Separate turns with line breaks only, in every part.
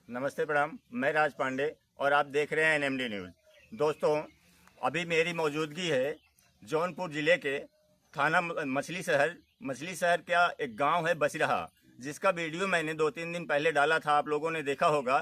नमस्ते प्रणाम। मैं राज पांडे और आप देख रहे हैं एनएमडी न्यूज़। दोस्तों, अभी मेरी मौजूदगी है जौनपुर ज़िले के थाना मछली शहर का एक गांव है बसिरहा, जिसका वीडियो मैंने 2-3 दिन पहले डाला था। आप लोगों ने देखा होगा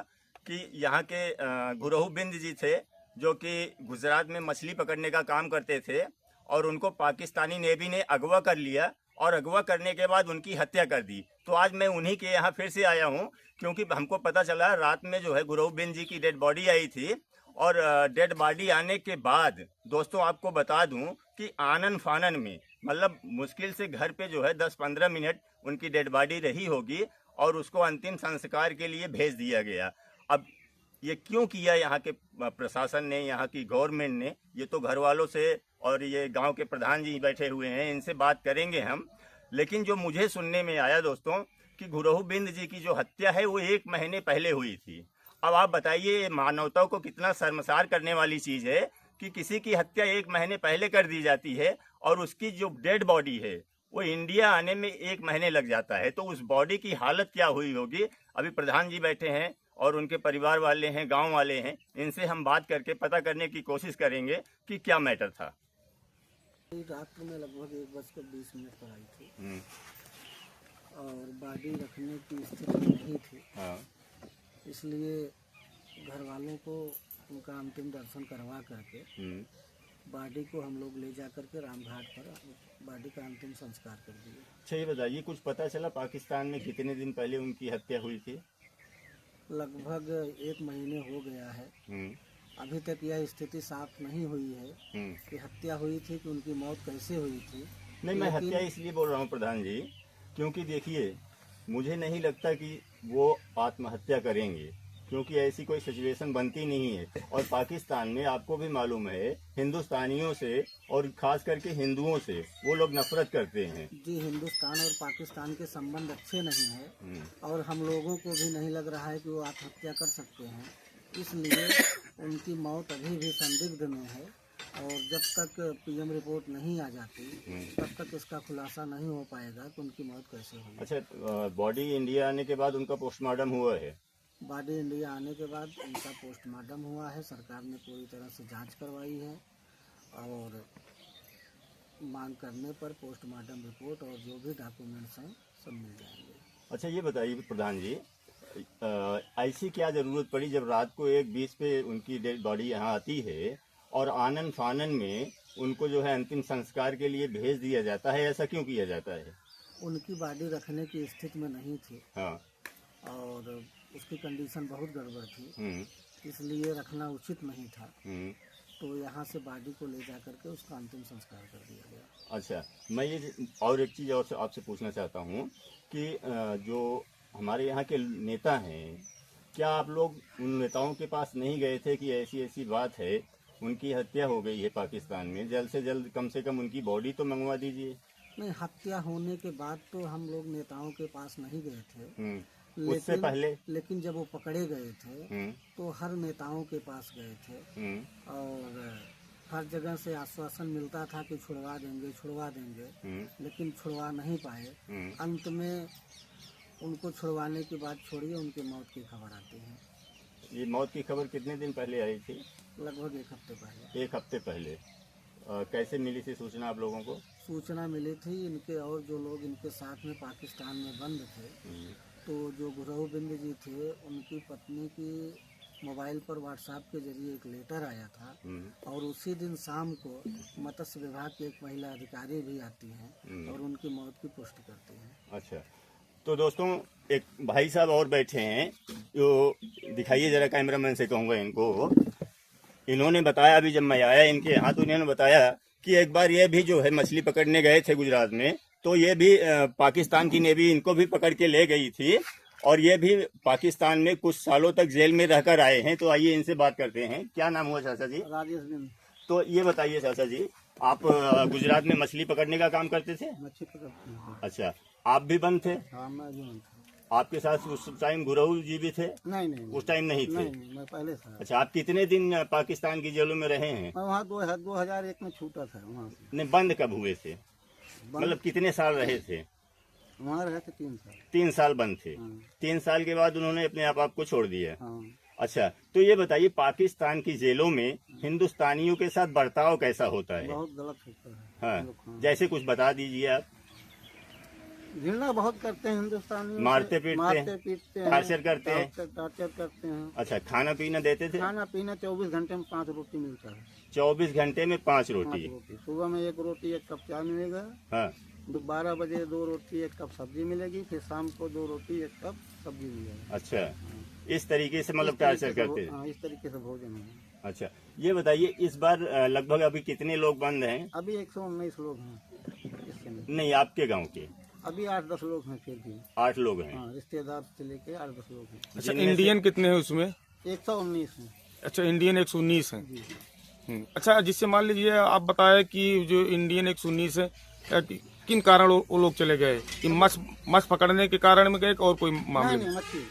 कि यहाँ के गुरहु बिंद जी थे, जो कि गुजरात में मछली पकड़ने का काम करते थे और उनको पाकिस्तानी नेवी ने अगवा कर लिया और अगवा करने के बाद उनकी हत्या कर दी। तो आज मैं उन्हीं के यहाँ फिर से आया हूँ, क्योंकि हमको पता चला रात में जो है गुरहु बिंद जी की डेड बॉडी आई थी। और डेड बॉडी आने के बाद दोस्तों आपको बता दूं कि आनन फानन में मतलब मुश्किल से घर पे जो है 10-15 मिनट उनकी डेड बॉडी रही होगी और उसको अंतिम संस्कार के लिए भेज दिया गया। अब ये क्यों किया यहाँ के प्रशासन ने, यहाँ की गवर्नमेंट ने, ये तो घर वालों से और ये गांव के प्रधान जी बैठे हुए हैं, इनसे बात करेंगे हम। लेकिन जो मुझे सुनने में आया दोस्तों कि गुरहु बिंद जी की जो हत्या है वो 1 महीने पहले हुई थी। अब आप बताइए, मानवता को कितना शर्मसार करने वाली चीज़ है कि किसी की हत्या 1 महीने पहले कर दी जाती है और उसकी जो डेड बॉडी है वो इंडिया आने में 1 महीने लग जाता है। तो उस बॉडी की हालत क्या हुई होगी। अभी प्रधान जी बैठे हैं और उनके परिवार वाले हैं, गांव वाले हैं, इनसे हम बात करके पता करने की कोशिश करेंगे कि क्या मैटर था।
रात में लगभग 1:20 पर आई थी और बॉडी रखने की स्थिति नहीं थी। इसलिए घर वालों को उनका अंतिम दर्शन करवा करके बॉडी को हम लोग ले जा करके रामघाट पर बॉडी का अंतिम संस्कार कर दिए।
अच्छा, ये बताइए, कुछ पता चला पाकिस्तान में कितने दिन पहले उनकी हत्या हुई थी?
लगभग 1 महीने हो गया है। अभी तक यह स्थिति साफ नहीं हुई है कि हत्या हुई थी कि उनकी मौत कैसे हुई थी।
नहीं, मैं हत्या इसलिए बोल रहा हूँ प्रधान जी, क्योंकि देखिए मुझे नहीं लगता कि वो आत्महत्या करेंगे, क्योंकि ऐसी कोई सिचुएशन बनती नहीं है। और पाकिस्तान में आपको भी मालूम है, हिंदुस्तानियों से और खास करके हिंदुओं से वो लोग नफरत करते हैं।
जी, हिंदुस्तान और पाकिस्तान के संबंध अच्छे नहीं है और हम लोगों को भी नहीं लग रहा है कि वो आत्महत्या कर सकते हैं। इसलिए उनकी मौत अभी भी संदिग्ध में है और जब तक पीएम रिपोर्ट नहीं आ जाती तब तक इसका खुलासा नहीं हो पाएगा कि उनकी मौत कैसे हुई।
अच्छा, बॉडी इंडिया आने के बाद उनका पोस्टमार्टम हुआ है?
बॉडी इंडिया आने के बाद उनका पोस्टमार्टम हुआ है। सरकार ने पूरी तरह से जांच करवाई है और मांग करने पर पोस्टमार्टम रिपोर्ट और जो भी डॉक्यूमेंट्स हैं सब मिल जाएंगे।
अच्छा, ये बताइए प्रधान जी, ऐसी क्या ज़रूरत पड़ी जब रात को 1:20 पे उनकी डेड बॉडी यहाँ आती है और आनन फानन में उनको जो है अंतिम संस्कार के लिए भेज दिया जाता है? ऐसा क्यों किया जाता है?
उनकी बॉडी रखने की स्थिति में नहीं थी।
हाँ।
और उसकी कंडीशन बहुत गड़बड़ थी, इसलिए रखना उचित नहीं था। तो यहाँ से बॉडी को ले जा करके उसका अंतिम संस्कार कर दिया गया।
अच्छा, मैं ये और एक चीज़ और आपसे पूछना चाहता हूँ कि जो हमारे यहाँ के नेता हैं, क्या आप लोग उन नेताओं के पास नहीं गए थे कि ऐसी ऐसी बात है, उनकी हत्या हो गई है पाकिस्तान में, जल्द से जल्द कम से कम उनकी बॉडी तो मंगवा दीजिए?
नहीं, हत्या होने के बाद तो हम लोग नेताओं के पास नहीं गए थे।
उससे पहले?
लेकिन जब वो पकड़े गए थे तो हर नेताओं के पास गए थे और हर जगह से आश्वासन मिलता था कि छुड़वा देंगे, लेकिन छुड़वा नहीं पाए। अंत में उनको छुड़वाने के बाद छोड़िए उनकी मौत की खबर आती है।
ये मौत की खबर कितने दिन पहले आई थी?
लगभग 1 हफ्ते पहले।
1 हफ्ते पहले। कैसे मिली थी सूचना आप लोगों को?
सूचना मिली थी इनके और जो लोग इनके साथ में पाकिस्तान में बंद थे, तो जो गुरहु बिंद जी थे उनकी पत्नी की मोबाइल पर व्हाट्सएप के जरिए एक लेटर आया था और उसी दिन शाम को मत्स्य विभाग की एक महिला अधिकारी भी आती हैं और उनकी मौत की पुष्टि करती हैं।
अच्छा, तो दोस्तों एक भाई साहब और बैठे हैं, जो दिखाइए जरा, कैमरामैन से कहूँगा इनको। इन्होंने बताया, अभी जब मैं आया इनके यहाँ तो इन्होंने बताया कि एक बार ये भी जो है मछली पकड़ने गए थे गुजरात में, तो ये भी पाकिस्तान की नेवी इनको भी पकड़ के ले गई थी और ये भी पाकिस्तान में कुछ सालों तक जेल में रहकर आए हैं। तो आइए इनसे बात करते हैं। क्या नाम हुआ चाचा जी?
राजेश बिंद।
तो ये बताइए चाचा जी, आप गुजरात में मछली पकड़ने का काम करते थे?
मछली पकड़ते हैं।
अच्छा, आप भी बंद थे?
हाँ, मैं भी बंद था।
आपके साथ उस टाइम गुरहु जी भी थे?
नहीं,
उस टाइम नहीं थे?
नहीं, मैं पहले था।
अच्छा, आप कितने दिन पाकिस्तान की जेलों में रहे हैं?
मैं वहाँ 2001 में छूटा था वहाँ से।
नहीं, बंद कब हुए थे? मतलब कितने साल रहे थे?
वहाँ रहे थे 3 साल।
3 साल बंद थे।
हाँ।
3 साल के बाद उन्होंने अपने आपको छोड़ दिया।
हाँ।
अच्छा, तो ये बताइए पाकिस्तान की जेलों में हिंदुस्तानियों के साथ बर्ताव कैसा होता है?
बहुत गलत होता है।
हाँ,
हाँ।
जैसे कुछ बता दीजिए आप।
घृणा बहुत करते हैं हिंदुस्तानी,
मारते पीटते हैं, टार्चर करते हैं।
टार्चर करते हैं।
अच्छा, खाना पीना देते थे?
खाना पीना 24 घंटे में 5 रोटी मिलता है।
24 घंटे में 5
5
रोटी?
रोटी। सुबह में 1 रोटी 1 कप चाय मिलेगा।
हाँ।
12 बजे 2 रोटी 1 कप सब्जी मिलेगी। फिर शाम को 2 रोटी 1 कप सब्जी मिलेगा।
अच्छा, इस तरीके से मतलब टार्चर करते हैं?
हाँ, इस तरीके से भोजन है।
अच्छा, ये बताइए इस बार लगभग अभी कितने लोग बंद हैं?
अभी 119 लोग हैं इस समय।
नहीं, आपके गांव के?
अभी 8-10 लोग हैं फिर भी।
8 लोग हैं।
हाँ, रिश्तेदार से लेके 8-10 लोग हैं।
अच्छा, इंडियन कितने हैं उसमें?
119 हैं।
अच्छा, इंडियन 119 है।
जी।
अच्छा, जिससे मान लीजिए आप बताया कि जो इंडियन 119 है, किन कारण वो लोग चले गए? कि मछ पकड़ने के कारण में गए और कोई मामले में?
नहीं,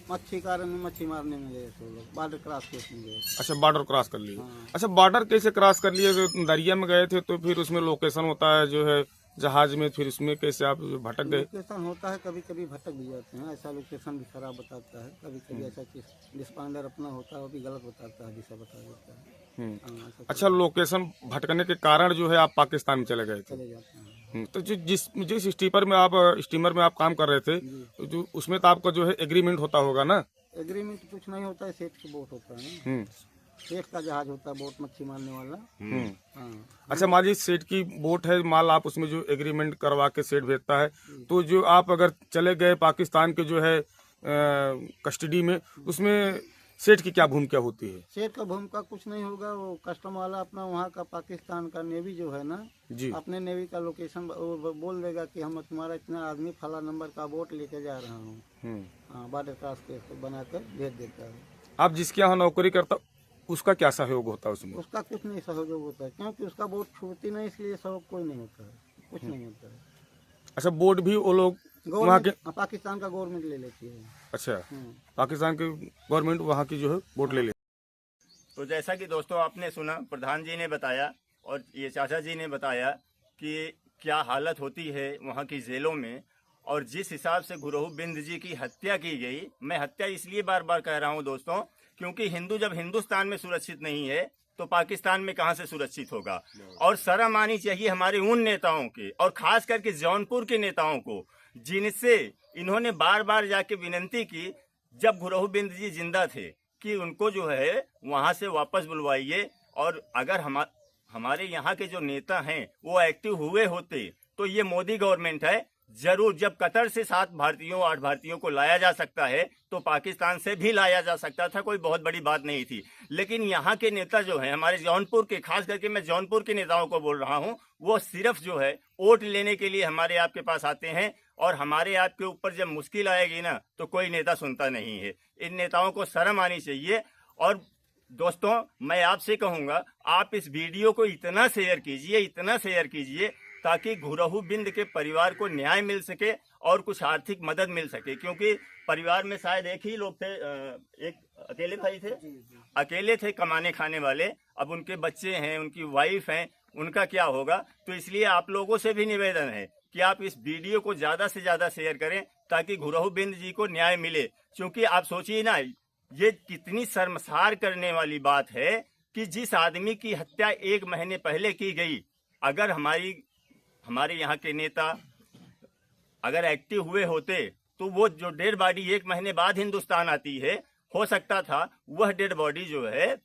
मच्छी कारण में मच्छी मारने में गए थे लोग। बॉर्डर क्रॉस केस में गए।
अच्छा, बॉर्डर क्रॉस कर लिए।
हाँ।
अच्छा, बॉर्डर कैसे क्रॉस कर लिए? तो दरिया में गए थे तो फिर उसमें लोकेशन होता है जो है जहाज में, फिर उसमें कैसे आप भटक गए?
लोकेशन होता है, कभी कभी भटक भी जाते हैं। ऐसा लोकेशन भी खराब बताता है। कभी कभी ऐसा चीज डिस्पांडर अपना होता है वो भी गलत बताता है, दिशा बता देता है। हाँ, ऐसा
अच्छा, लोकेशन भटकने के कारण जो है आप पाकिस्तान में चले गए थे।
चले जाते हैं।
तो जिस स्टीमर में आप काम कर रहे थे,
जी।
जो उसमें तो आपका जो है एग्रीमेंट होता होगा ना?
एग्रीमेंट कुछ नहीं होता है। सेठ की बोट होता है ना। सेठ का जहाज होता है, बोट मच्छी मारने वाला। हाँ।
अच्छा, मान लीजिए सेठ की बोट है, माल आप उसमें जो एग्रीमेंट करवा के सेठ भेजता है, तो जो आप अगर चले गए पाकिस्तान के जो है कस्टडी में, उसमें सेठ की क्या भूमिका होती है?
सेठ का भूमिका कुछ नहीं होगा। वो कस्टम वाला अपना वहाँ का पाकिस्तान का नेवी जो है ना
जी।
अपने नेवी का लोकेशन बोल देगा कि हम तुम्हारा इतना आदमी फला नंबर का बोट लेके जा रहा हूँ। हाँ, बॉर्डर क्रॉस केस बनाकर भेज देता है।
आप जिसके यहाँ नौकरी करता उसका क्या सहयोग होता है उसमें?
उसका कुछ नहीं सहयोग होता है, क्योंकि उसका बोट छूटती नहीं, इसलिए सहयोग कोई नहीं होता है। कुछ नहीं होता है।
अच्छा, बोट भी वो लोग वहाँ के?
पाकिस्तान का गवर्नमेंट ले लेती है।
अच्छा, पाकिस्तान की गवर्नमेंट वहाँ की जो है बोट ले लेती।
तो जैसा कि दोस्तों आपने सुना, प्रधान जी ने बताया और ये चाचा जी ने बताया कि क्या हालत होती है वहाँ की जेलों में, और जिस हिसाब से गुरु बिंद जी की हत्या की गई। मैं हत्या इसलिए बार बार कह रहा हूँ दोस्तों, क्योंकि हिंदू जब हिंदुस्तान में सुरक्षित नहीं है तो पाकिस्तान में कहां से सुरक्षित होगा। और शर्म आनी चाहिए हमारे उन नेताओं के, और खास करके जौनपुर के नेताओं को, जिनसे इन्होंने बार बार जाके विनती की जब गुरु बिंद जी जिंदा थे कि उनको जो है वहां से वापस बुलवाइए। और अगर हमारे यहाँ के जो नेता हैं वो एक्टिव हुए होते तो ये मोदी गवर्नमेंट है, जरूर जब कतर से 7 भारतीयों 8 भारतीयों को लाया जा सकता है तो पाकिस्तान से भी लाया जा सकता था, कोई बहुत बड़ी बात नहीं थी। लेकिन यहाँ के नेता जो हैं हमारे जौनपुर के, खास करके मैं जौनपुर के नेताओं को बोल रहा हूँ, वो सिर्फ जो है वोट लेने के लिए हमारे आपके पास आते हैं, और हमारे आपके ऊपर जब मुश्किल आएगी ना तो कोई नेता सुनता नहीं है। इन नेताओं को शर्म आनी चाहिए। और दोस्तों मैं आपसे कहूँगा, आप इस वीडियो को इतना शेयर कीजिए ताकि गुरु बिंद के परिवार को न्याय मिल सके और कुछ आर्थिक मदद मिल सके, क्योंकि परिवार में शायद एक ही लोग थे, एक अकेले भाई थे, अकेले थे कमाने खाने वाले। अब उनके बच्चे हैं, उनकी वाइफ हैं, उनका क्या होगा। तो इसलिए आप लोगों से भी निवेदन है कि आप इस वीडियो को ज़्यादा से ज़्यादा शेयर करें ताकि गुरु बिंद जी को न्याय मिले। क्योंकि आप सोचिए ना, ये कितनी शर्मसार करने वाली बात है कि जिस आदमी की हत्या 1 महीने पहले की गई, अगर हमारे यहाँ के नेता अगर एक्टिव हुए होते तो वो जो डेड बॉडी 1 महीने बाद हिंदुस्तान आती है, हो सकता था वह डेड बॉडी जो है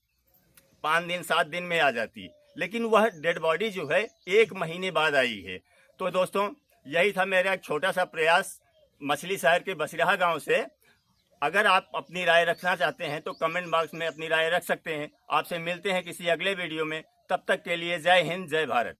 5 दिन 7 दिन में आ जाती, लेकिन वह डेड बॉडी जो है 1 महीने बाद आई है। तो दोस्तों यही था मेरा एक छोटा सा प्रयास मछली शहर के बसिराहा गांव से। अगर आप अपनी राय रखना चाहते हैं तो कमेंट बॉक्स में अपनी राय रख सकते हैं। आपसे मिलते हैं किसी अगले वीडियो में, तब तक के लिए जय हिंद, जय भारत।